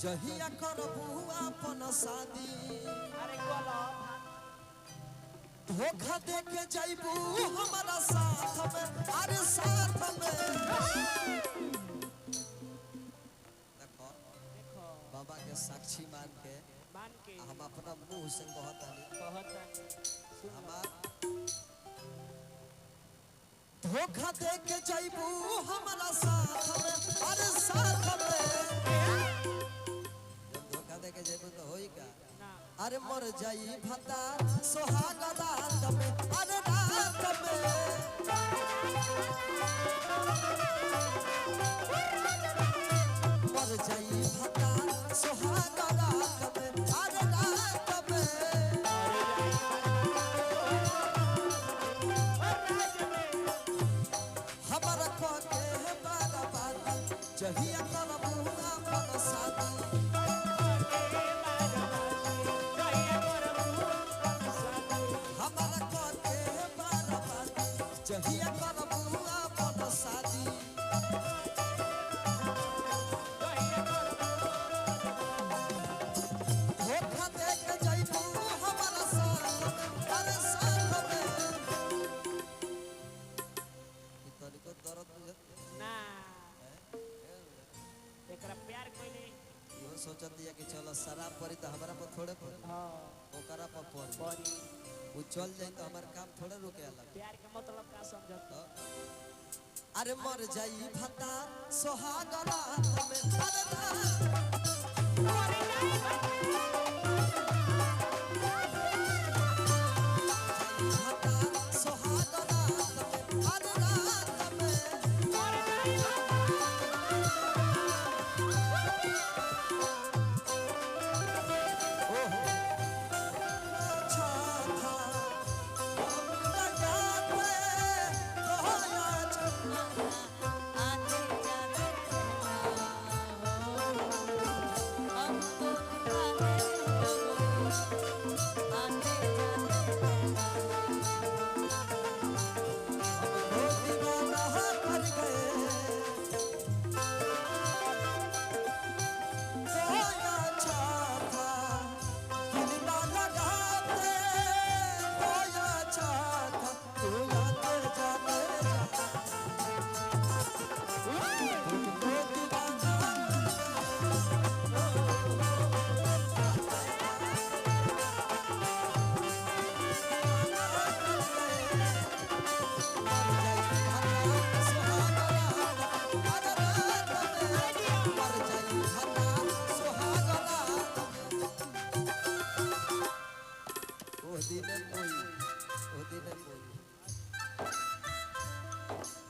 जहिया करबू अपन शादी अरे गोलाम धोखा दे के जाइबू हमारा साथ में अरे साथ में देखो देखो बाबा के साक्षी मान के हम अपना मुंह से कहतानी हमार धोखा दे के जाइबू हमारा साथ में अरे साथ में धोखा दे के जाइबू तो होई का अरे मर जाई भता सोहाग रात में अरे रात में मर जाई भता सोहाग रात में अरे रात में हमारा को के बारा बारा जहिया करबू अपन शादी जहिया करबू अपन शादी धोखा दे के जाइबू हमारा साथ अरे साथ में तनिको दर्द ना एकरा प्यार कोई नहीं यो सोचत दिया कि चलो शराब परी तो हमारा पर थोड़े पर हां ओकरा पर परी वो चल जाए तो हमार काम थोड़े रुके अलग प्यार के मतलब का समझत अरे मर जाई भता सोहाग रात में अरे भता सोहाग रात में अरे रात में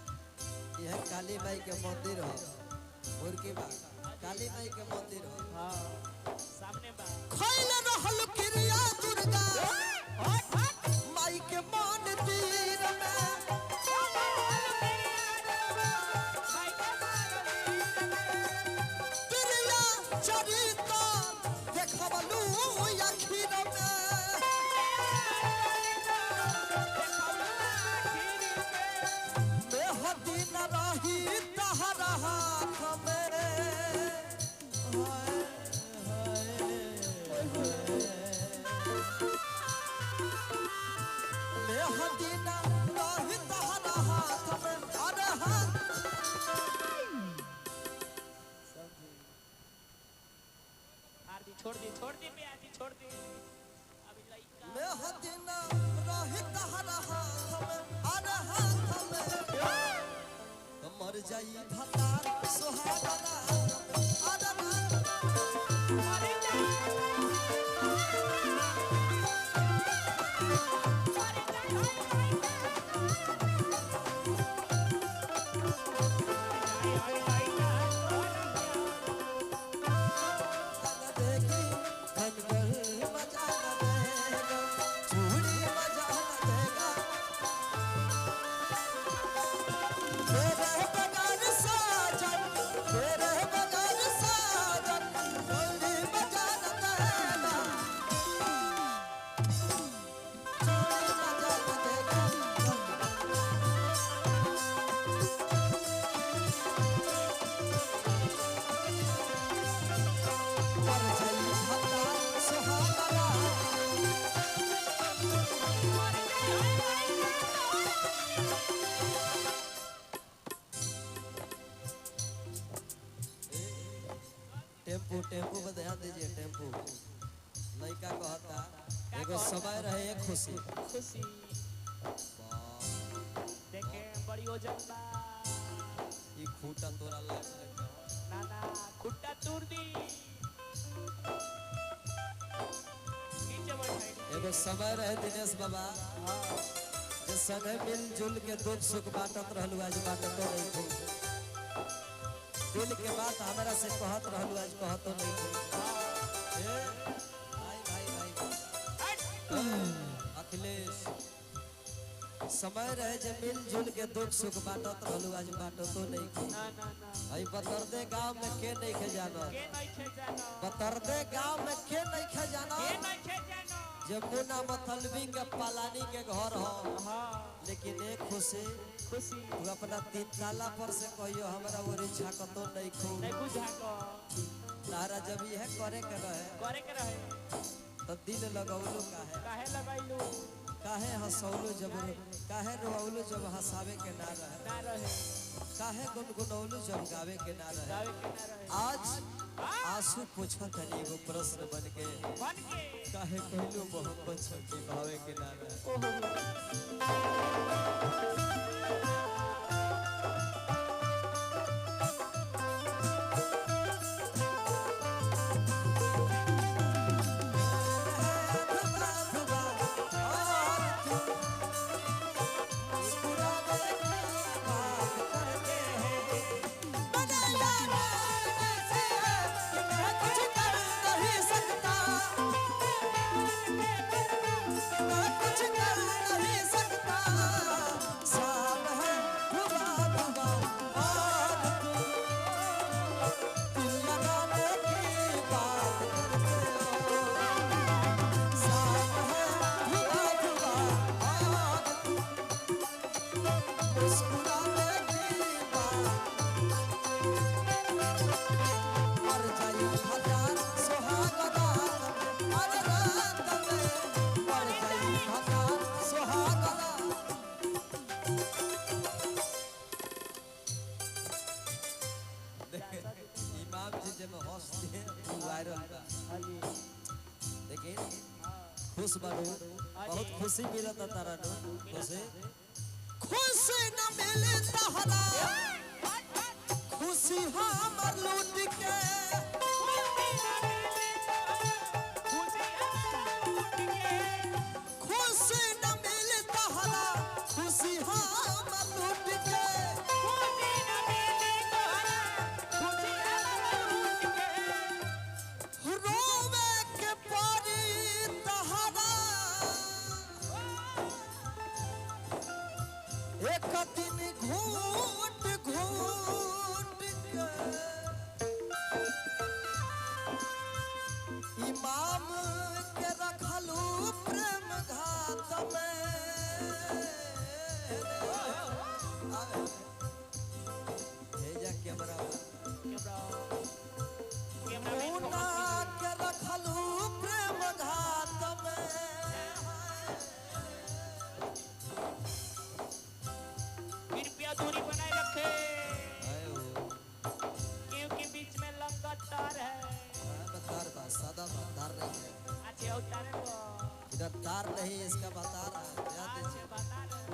काली माई के मंदिर हो और के बा काली माई के मंदिर हो हां सामने बा खइले रहल क्रिया दुर्गा माई के मंदिर में क्रिया चरित देखबलू आखिर में मेहदी न रही तहरा हाथ में मेहदी न रही तहरा हाथ में अरे हाथ आरती छोड़ दी पे आरती छोड़ दी अभी लइका मेहदी न रही तहरा हाथ में अरे हाथ में मर जाई भता सोहाग रात में अरे रात मर जाई टेम्पू टेम्पू पे ध्यान दीजिए टेम्पू लड़का कहता एगो समय रहे एक खुशी खुशी देखे बड़ी ओजन बा ई खूंटा तोरा लाग ना ना खुट्टा तोड़ दी नीचे बैठ एगो समय रहे दिनेश बाबा जे संगे मिलजुल के दुख सुख बांटत रहलू आज बांटतो नहीं थी दिल के बात हमरा से कहत रहलू आज कहतो नहीं थी भाई अखिलेश समय रहे जे मिलजुल के दुख सुख बांटत रहलू आज बांटतो नहीं थी ना ना ना भाई बतरदे गांव में के नहीं खे जानो के नहीं खे जानो बतरदे गांव में के नहीं खे जानो के नहीं खे जानो जमुना मतलबी के पालानी के घर हो हां लेकिन एक खुशी खुशी तू अपना 3 ताला पर से कहियो हमरा वो इच्छा कतो नहीं खो नहीं बुझा को तारा जब यह करे के रहे तो दिल लगौलो काहे लगाइलू काहे हंसौलो जब काहे रोवलो जब हंसावे के ना रहे काहे गुनगुनौलो जब गावे के ना रहे गावे के ना रहे आज आंसू पूछत हनी एगो प्रश्न बन के काहे कहलो मोहब्बत छकी भावे के ना रहे ओहो खुश बाबू बहुत खुशी मिलत तारा नो खुशी न मिले तहरा खुशी हमर लूट के खुशी न मिले तहरा खुशी हमर लूट के रोवे के परी एक दिन घूट घूट के इमाम के रखलू प्रेम घात में भेजा कैमरा मुन्ना के रखलू प्रेम घात में दूरी बनाए रखे क्योंकि बीच में लंबा तार है तार बा सादा तार नहीं है अच्छे उतारे वो इधर तार नहीं इसका बता रहा है ध्यान दीजिए बता रहे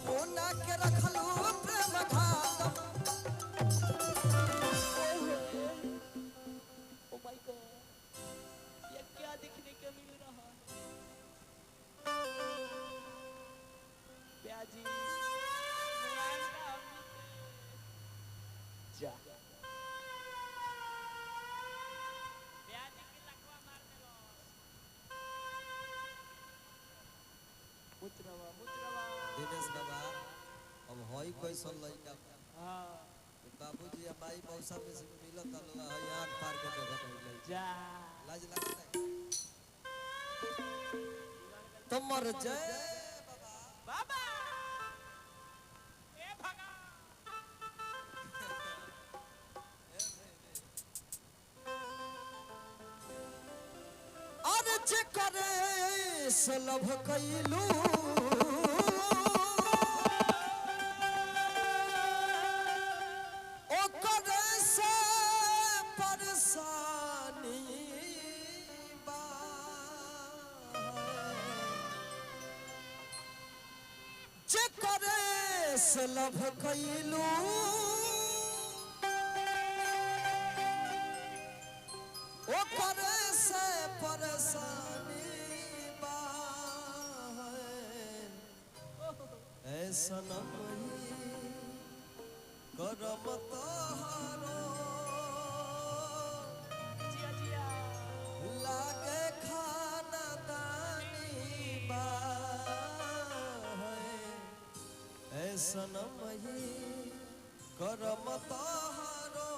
मुन्ना के रखलू प्रेम घात ओ माय गॉड ये क्या देखने को मिल रहा है प्याजी जा प्याजी की लकवा मार दे लो मुत्रवा दिनेश बाबा अब होई कोई सन लइका हां बाबूजी या माई मौसा में से मिलत हलो आंख पार के देखत रही जा लाज लगता है तो मर जाए बाबा ए भगा अर्ज करे सलभ कैलू ओ करे से परस से लभ कैलू ओकर से परेशानी बा ऐसा न करम तोहरो जिया जिया लागे खाना दानी बा ऐसा न करम तोहरो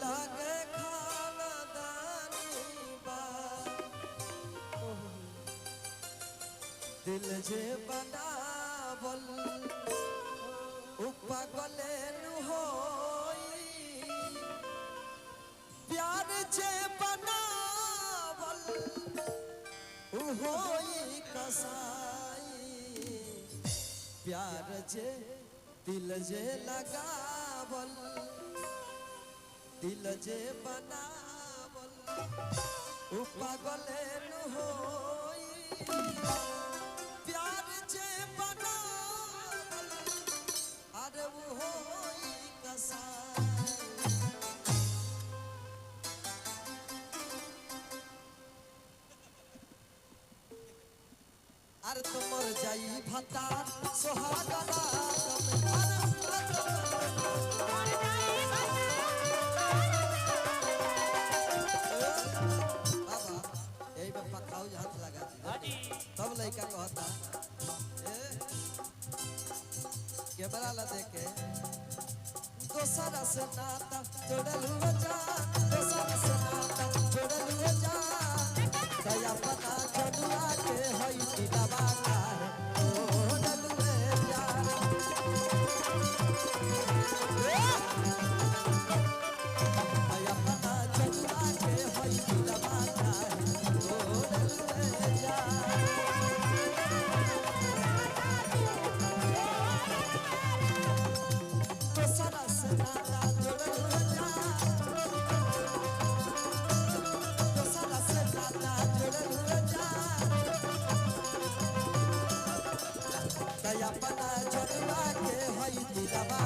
लागे खाना दानी बा दिल जे बनावल उपगले होई प्यार जे बनावल होई कसाई प्यार जे दिल जे लगावल दिल जे बनावल उपगले होई प्यार जे बनावल अरे वो होई कसाई अरे तो मर जाई भता सोहागला बाबा यही में पकाऊ हाथ लगा हाजी तब लड़का कहता कैमरा ला देखे दोसरा से नाता जोड़ल हुआ जा दोसरा से नाता जोड़ल हुआ जा दया पता जनुआ के हई दिलवा का जोड़ल हुआ जा दया पता जनुआ के हई दिलवा का जोड़ल हुआ जा दोसरा से नाता जोड़ल हुआ जा दोसरा से नाता जोड़ल हुआ जा दया पता जनुआ के हई दिलवा